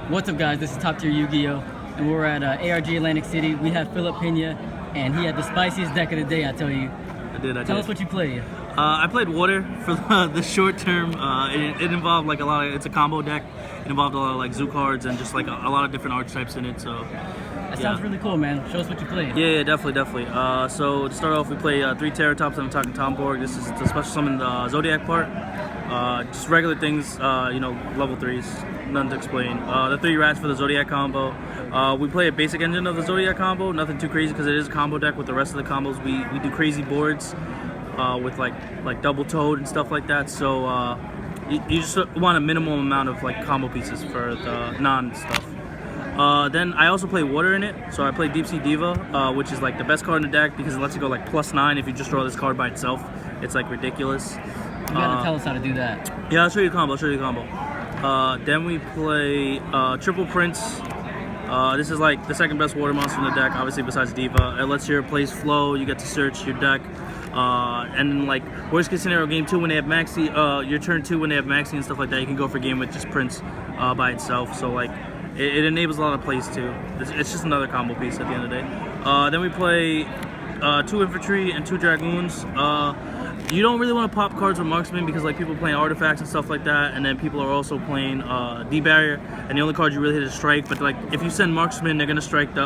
What's up, guys? This is Top Tier Yu-Gi-Oh! And we're at ARG Atlantic City. We have Phillip Peña, and he had the spiciest deck of the day, I tell you. I did. Tell us what you played. I played water for the short term. It involved like a lot of, it's a combo deck. It involved a lot of like zoo cards and just like a lot of different archetypes in it. So that sounds really cool, man. Show us what you played. Yeah, definitely. So to start off, we play 3 Terratops on Talking Tomborg. This is the special summon Zoodiac part. Just regular things, you know, level 3s, nothing to explain. The 3 rats for the Zoodiac combo. We play a basic engine of the Zoodiac combo, nothing too crazy because it is a combo deck with the rest of the combos. We do crazy boards with like double toad and stuff like that. So you just want a minimum amount of like combo pieces for the non-stuff. Then I also play water in it, so I play Deep Sea Diva, which is like the best card in the deck because it lets you go like +9 if you just draw this card by itself. It's like ridiculous. You gotta tell us how to do that. Yeah, I'll show you the combo. Then we play Triple Prince. This is like the second best water monster in the deck, obviously besides Diva. It lets your plays flow, you get to search your deck. And then like worst case scenario, game 2 when they have Maxi, your turn 2 when they have Maxi and stuff like that, you can go for game with just Prince by itself. So like it enables a lot of plays too. It's just another combo piece at the end of the day. Then we play 2 Infantry and 2 Dragoons. You don't really want to pop cards with Marksman because like people are playing artifacts and stuff like that, and then people are also playing D-Barrier, and the only card you really hit is Strike. But like if you send Marksman, they're gonna strike the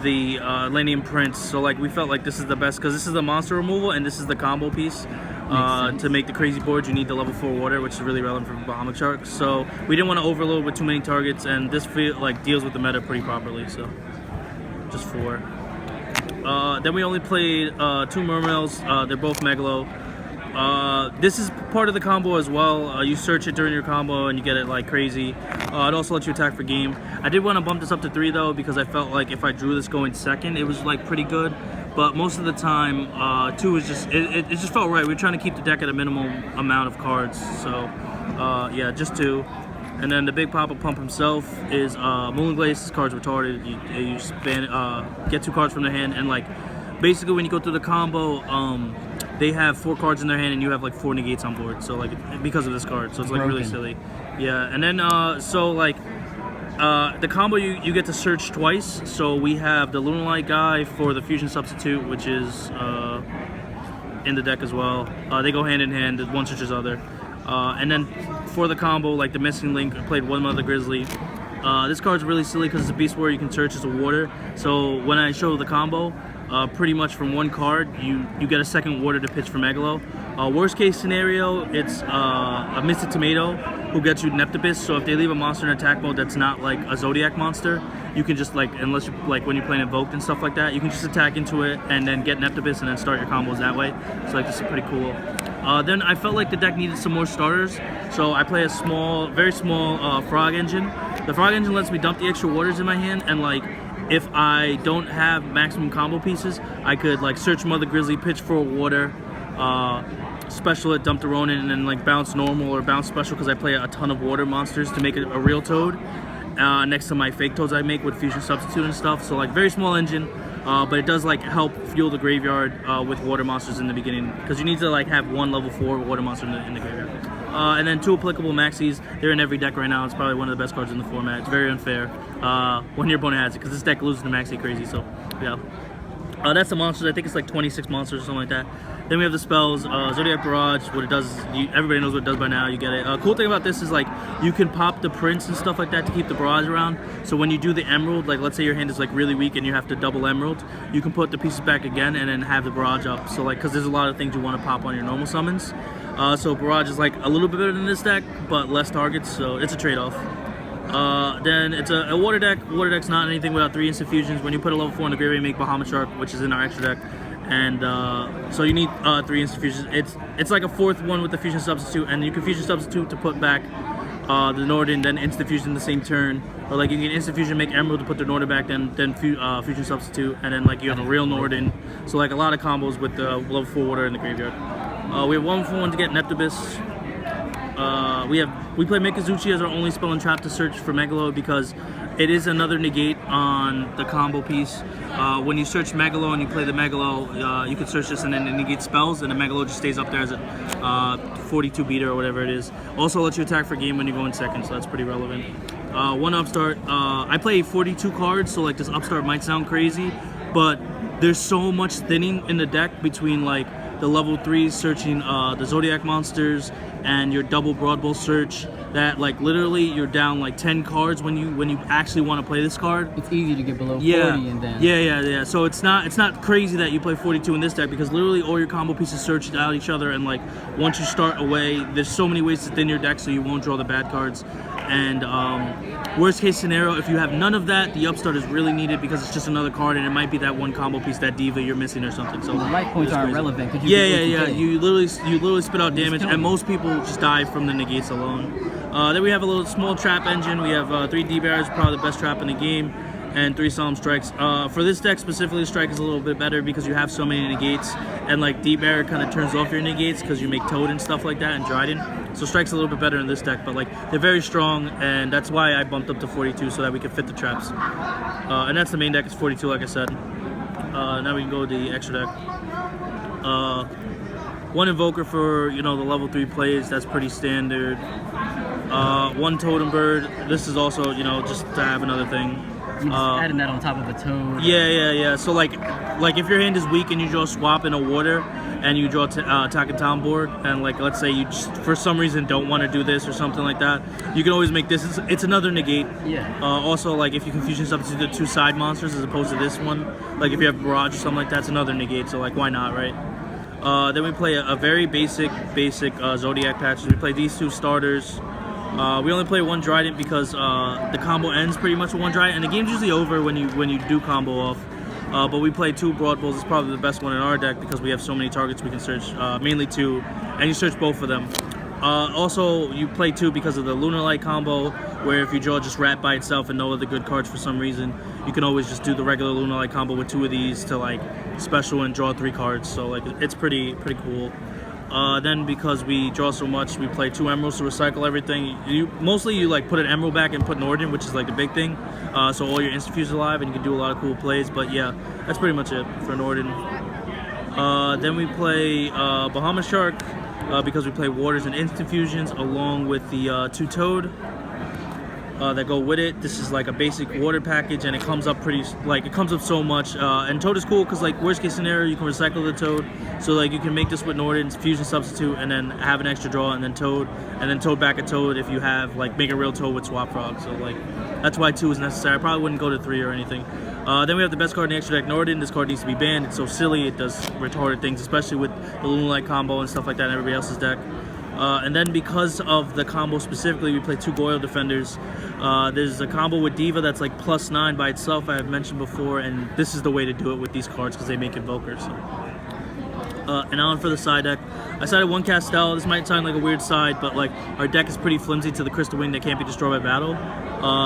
Lanian Prince. So like we felt like this is the best because this is the monster removal and this is the combo piece. To make the crazy board, you need the level 4 water, which is really relevant for Bahamut Sharks. So we didn't want to overload with too many targets, and this deals with the meta pretty properly. So just 4. Then we only played 2 Mermails. They're both Megalo. This is part of the combo as well. You search it during your combo and you get it like crazy. It also lets you attack for game. I did want to bump this up to 3 though because I felt like if I drew this going second, it was like pretty good. But most of the time, 2 is just it just felt right. We were trying to keep the deck at a minimum amount of cards. So yeah, just 2. And then the big Papa Pump himself is Moonglaze. This card's retarded. You spin, get 2 cards from their hand, and like basically when you go through the combo, they have 4 cards in their hand and you have like 4 negates on board. So like because of this card, so it's like really silly. Yeah, and then so like the combo you get to search twice. So we have the Lunalight guy for the fusion substitute, which is in the deck as well. They go hand in hand. One searches other. And then for the combo, like the Missing Link, I played One Mother Grizzly. This card's really silly because it's a beast warrior you can search as a water. So when I show the combo, pretty much from 1 card, you get a second water to pitch for Megalo. Worst case scenario, it's a Mystic Tomato who gets you Neptabyss. So if they leave a monster in attack mode that's not like a Zoodiac monster, you can just like, unless you like when you're playing Invoked and stuff like that, you can just attack into it and then get Neptabyss and then start your combos that way. So like this is pretty cool. Then I felt like the deck needed some more starters, so I play a very small Frog Engine. The Frog Engine lets me dump the extra waters in my hand, and like if I don't have maximum combo pieces, I could like search Mother Grizzly, pitch for a water, special it, dump the Ronin, and then like bounce normal or bounce special because I play a ton of water monsters to make it a real Toad. Next to my fake Toads I make with fusion substitute and stuff. So like very small engine. But it does like help fuel the graveyard with water monsters in the beginning because you need to like have 1 level 4 water monster in the graveyard. And then 2 applicable maxis. They're in every deck right now. It's probably one of the best cards in the format. It's very unfair when your opponent has it because this deck loses to maxi crazy. So yeah, that's the monsters. I think it's like 26 monsters or something like that. Then we have the spells, Zodiac Barrage. What it does, everybody knows what it does by now. You get it. Cool thing about this is like you can pop the Prince and stuff like that to keep the Barrage around. So when you do the Emerald, like let's say your hand is like really weak and you have to double Emerald, you can put the pieces back again and then have the Barrage up. So like, because there's a lot of things you want to pop on your normal summons. So Barrage is like a little bit better than this deck, but less targets. So it's a trade-off. Then it's a water deck. Water deck's not anything without 3 instant fusions. When you put a level 4 in the graveyard, you make Bahamut Shark, which is in our extra deck. And so you need 3 instant fusions. It's like a 4th one with the fusion substitute, and you can fusion substitute to put back the Norden, then instant fusion the same turn. Or like you can instant fusion, make Emerald to put the Norden back, then fusion substitute, and then like you have a real Norden. So like a lot of combos with the level 4 water in the graveyard. We have 1 for 1 to get Neptabyss. We play Mikazuchi as our only spell and trap to search for Megalo because it is another negate on the combo piece. When you search Megalo and you play the Megalo, you can search this and then it negates spells, and the Megalo just stays up there as a 42 beater or whatever it is. Also lets you attack for game when you go in second, so that's pretty relevant. one upstart. I play 42 cards, so like this upstart might sound crazy, but there's so much thinning in the deck between like the level 3s searching the Zoodiac monsters and your double Broad Bowl search that like literally you're down like 10 cards when you actually want to play this card. It's easy to get below 40 and then... Yeah. So it's not crazy that you play 42 in this deck because literally all your combo pieces search out each other, and like once you start away, there's so many ways to thin your deck so you won't draw the bad cards. And worst case scenario, if you have none of that, the upstart is really needed because it's just another card and it might be that one combo piece, that diva you're missing or something. So the life points aren't relevant. Yeah. You literally spit out damage, and most people just die from the negates alone. Then we have a little small trap engine. We have 3 D-Barriers, probably the best trap in the game, and 3 solemn strikes. For this deck specifically, strike is a little bit better because you have so many negates, and like D-Barrier kind of turns off your negates because you make Toad and stuff like that, and Dryden. So strike's a little bit better in this deck, but like they're very strong, and that's why I bumped up to 42 so that we can fit the traps. And that's the main deck, is 42, like I said. Now we can go to the extra deck. One Invoker for the level 3 plays. That's pretty standard. One Totem Bird. This is also just to have another thing. You're just adding that on top of the Toad. Yeah. So like if your hand is weak and you draw Swap in a water and you draw attack and town board, and like let's say you just for some reason don't want to do this or something like that, you can always make this. It's another negate. Yeah. Also, like if you confusion substitute the 2 side monsters as opposed to this one, like if you have Barrage or something like that, it's another negate. So like why not, right? Then we play a very basic Zoodiac patches. We play these 2 starters. We only play 1 Dryden because the combo ends pretty much with 1 Dryden, and the game's usually over when you do combo off. But we play 2 Broad Bowls. It's probably the best one in our deck because we have so many targets we can search, mainly 2, and you search both of them. Also, you play 2 because of the Lunalight combo, where if you draw just Rat by itself and no other good cards for some reason, you can always just do the regular Lunalight combo with 2 of these to like special and draw 3 cards. So like it's pretty cool. Then because we draw so much, we play 2 Emeralds to recycle everything. Mostly you like put an Emerald back and put Norden, which is like the big thing. So all your instant fuse alive and you can do a lot of cool plays. But yeah, that's pretty much it for Norden. Then we play Bahamas Shark because we play Waters and instant fusions along with the 2 Toad that go with it. This is like a basic water package, and it comes up so much. And Toad is cool because like worst case scenario, you can recycle the Toad. So like you can make this with Norden, fusion substitute, and then have an extra draw, and then Toad back a Toad if you have like make a real Toad with Swap Frog. So like that's why 2 is necessary. I probably wouldn't go to 3 or anything. Then we have the best card in the extra deck, Norden. This card needs to be banned. It's so silly. It does retarded things, especially with the Lunalight combo and stuff like that in everybody else's deck. And then because of the combo specifically, we play 2 Goyle Defenders. There's a combo with Diva that's like +9 by itself, I have mentioned before, and this is the way to do it with these cards because they make Invokers. So. And on for the side deck, I sided 1 Castel. This might sound like a weird side, but like our deck is pretty flimsy to the Crystal Wing that can't be destroyed by battle.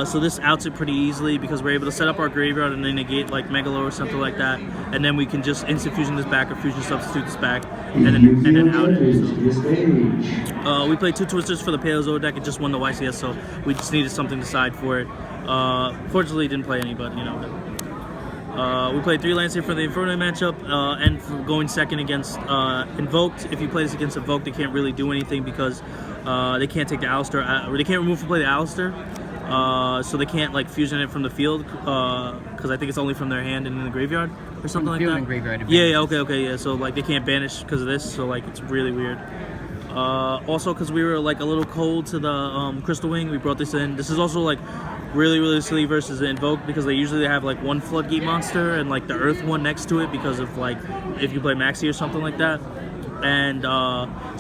So this outs it pretty easily because we're able to set up our graveyard and then negate like Megalo or something like that, and then we can just instant fusion this back or fusion substitute this back and then out it. So. We played 2 Twisters for the Paleozoic deck. It just won the YCS, so we just needed something to side for it. Fortunately, didn't play any, but we played 3 Landscape for the Inferno matchup, and for going second against Invoked. If you play this against Invoked, they can't really do anything because they can't take the Alistair, or they can't remove from play the Alistair. So they can't like fusion it from the field because I think it's only from their hand and in the graveyard or something like that. Graveyard Yeah. So like they can't banish because of this. So like it's really weird. Also because we were like a little cold to the Crystal Wing, we brought this in. This is also like really silly versus the Invoke because they usually have like 1 Floodgate monster and like the Earth one next to it because of like if you play Maxi or something like that. And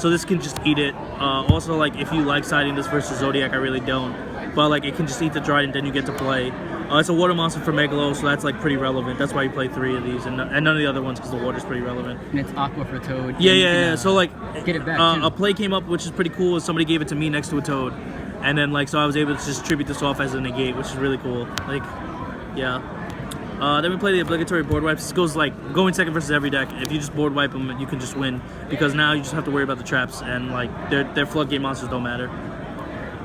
so this can just eat it. Also like if you like siding this versus Zoodiac, I really don't. But like it can just eat the Dryden, then you get to play. It's a water monster for Megalo, so that's like pretty relevant. That's why you play 3 of these and none of the other ones because the water's pretty relevant. And it's Aqua for Toad. Yeah. So like get it back a play came up which is pretty cool. Somebody gave it to me next to a Toad, and then like so I was able to just tribute this off as a negate, which is really cool. Like, yeah. Then we play the obligatory board wipes. This goes like going second versus every deck. If you just board wipe them, you can just win because now you just have to worry about the traps and like their floodgate monsters don't matter.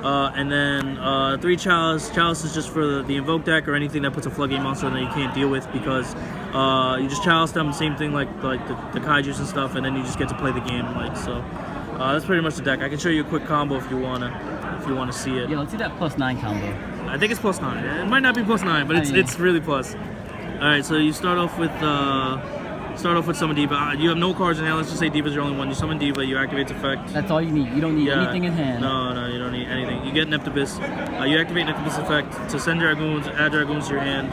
And then 3 Chalice. Chalice is just for the Invoke deck or anything that puts a floodgate monster that you can't deal with because you just Chalice them, same thing like the Kaijus and stuff, and then you just get to play the game. Like so, that's pretty much the deck. I can show you a quick combo if you wanna see it. Yeah, let's see that +9 combo. I think it's +9. It might not be +9, but it's really plus. All right, so you start off with Summon Diva. You have no cards in hand. Let's just say Diva's your only one. You summon Diva. You activate its effect. That's all you need. You don't need anything in hand. No, you don't need anything. You get Neptabyss. You activate Neptabyss effect to send Dragoons, add Dragoons to your hand,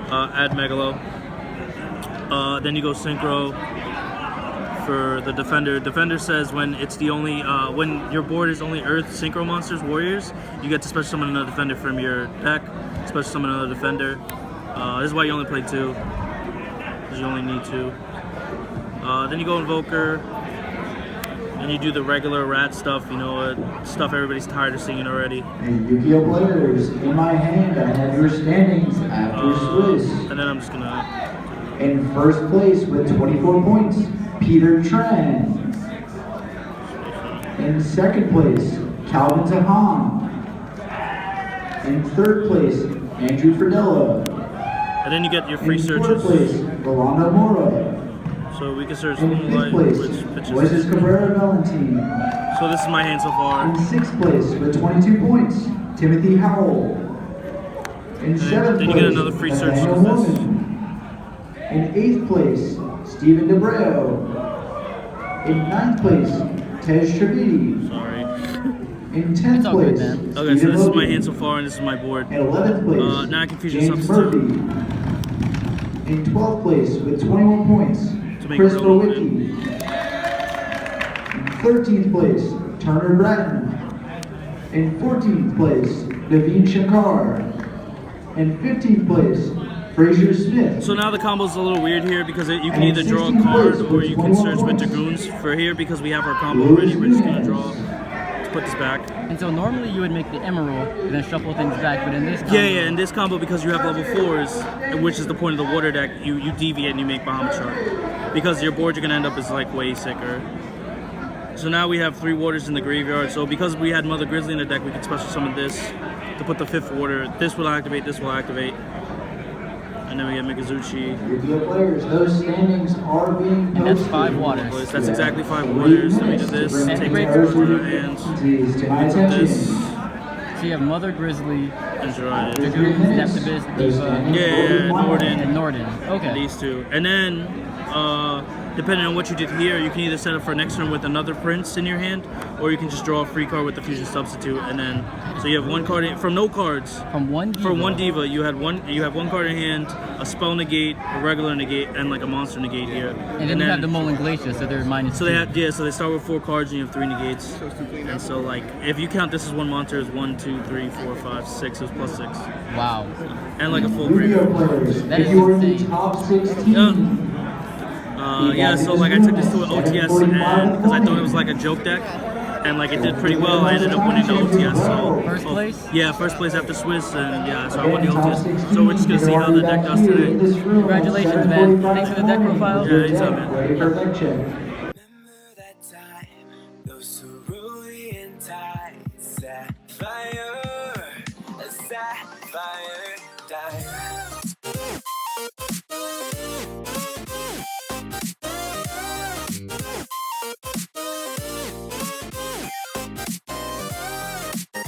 add Megalo. Then you go Synchro for the Defender. Defender says when it's the only when your board is only Earth Synchro monsters, warriors, you get to special summon another Defender from your deck. Special summon another Defender. This is why you only play 2. Because you only need 2. Then you go Invoker. And you do the regular rat stuff, you know, stuff everybody's tired of singing already. And Yu-Gi-Oh players, in my hand, I have your standings after Swiss. And then I'm just gonna... In first place with 24 points, Peter Tran. In second place, Calvin Zahan. In third place, Andrew Fridella. And then you get your free In searches. fourth place, Rolando Mora. So we can search In fifth Lunalight, place, which pitches. Moises Cabrera Valentin. So this is my hand so far. In sixth place with 22 points, Timothy Howell. In seventh then you place, get another free search Nathaniel with this. Woman. In eighth place, Stephen DeBreo. In ninth place, Tej Trevidi. Sorry. In 10th all good, place, man. Okay, so Stephen this is my Logan. hand so far, and this is my board. In 11th place, Now I can fusion James substitute. Murphy. In 12th place with 21 points, To make Chris it real Rowicki. In 13th place, Turner Bratton. In 14th place, Naveen Shankar. In 15th place, Fraser Smith. So now the combo's a little weird here because you can And either draw a 16th card place or with you can 21 search with points. Dragoons. For here, because we have our combo already, we're just gonna draw to put this back. And so normally you would make the Emerald and then shuffle things back, but in this combo, Yeah, in this combo, because you have level 4s, which is the point of the water deck, you deviate and you make Bahamut Shark. Because your board you're gonna end up is like way sicker. So now we have 3 waters in the graveyard. So because we had Mother Grizzly in the deck, we can special summon this to put the 5th water. This will activate, this will activate. And then we get Mikazuchi. Yu-Gi-Oh players, those standings are being posted. and that's 5 waters. That's exactly 5 waters. Then we do this, take 3 cards out of our hands. Please, to my Put attention. this, So you have Mother Grizzly, and draw it. Dragoons, Neptabyss, Diva, Yeah, Norden. and Norden. Okay. These 2. And then, depending on what you did here, you can either set up for next turn with another Prince in your hand, or you can just draw a free card with the Fusion Substitute, and then, so you have 1 card in, from no cards. From one Diva. For 1 Diva, you have one card in hand, a spell negate, a regular negate, and like a monster negate here. And then you have the Molan Glacier, so they're -2. So they have, so they start with 4 cards and you have 3 negates. And so like, if you count this as 1 monster, it's 1, 2, 3, 4, 5, 6, it's +6. Wow. And like a full Yu-Gi-Oh graveyard. players, That if is you are in the insane. top 16, Yeah, so like I took this to an OTS and because I thought it was like a joke deck, and like it did pretty well. I ended up winning the OTS. So First place? Yeah, first place after Swiss, and yeah, so I won the OTS. So we're just gonna see how the deck does today. Congratulations, man. Thanks for the deck profile. Yeah, anytime, man. Ready for deck check.